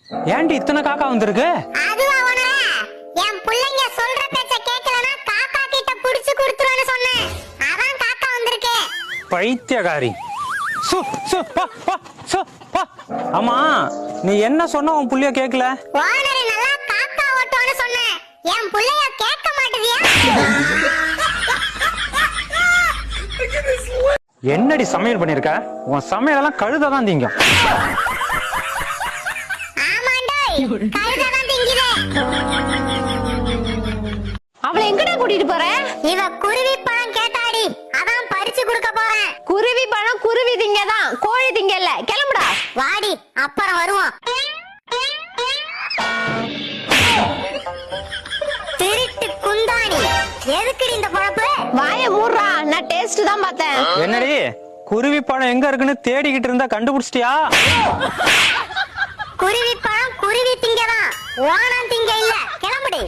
ஏன்டி இத்தனை காக்கா வந்திருக்கு? அதுவா உனே? என் புள்ளைங்க சொல்ற பேச்ச கேட்கலனா காக்கா கிட்ட புடிச்சு கொடுத்துருவேன்னு சொன்னேன். அதான் காக்கா வந்திருக்கு. பைத்தியக்காரி. சு சு பா பா சு பா. அம்மா நீ என்ன சொன்ன உன் புள்ளைய கேக்கல? ஓனரி நல்லா காக்கா ஓட்டுன்னு சொன்னேன். என் புள்ளைய கேட்க மாட்டேதியா? என்னடி சமையல் பண்ணிருக்க? உன் சமையல் எல்லாம் கழுததான் திங்கும். ஆமாண்டோய், கழுததான் திங்குதே. அவளை எங்கடா கூட்டிட்டு போற? இவ குருவி பழம் கேட்டாடி, அதான் பறிச்சு கொடுக்க போறேன். குருவி பழம் குருவி திங்கதான், கோழி திங்கல. கிளம்புடா. வாடி, அப்புறம் வருவோம். திருட்டு குந்தாணி, எதுக்குடி இந்த பொழப்பு? வாயை மூடுறா, நான் டேஸ்ட் தான் பார்த்தேன். என்னடி குருவி பழம் எங்க இருக்குன்னு தேடிக்கிட்டு இருந்தா கண்டுபிடிச்சிட்டியா? குருவி பழம் குருவி திங்கதான், ஓணம் திங்க இல்ல. கிளம்புடி.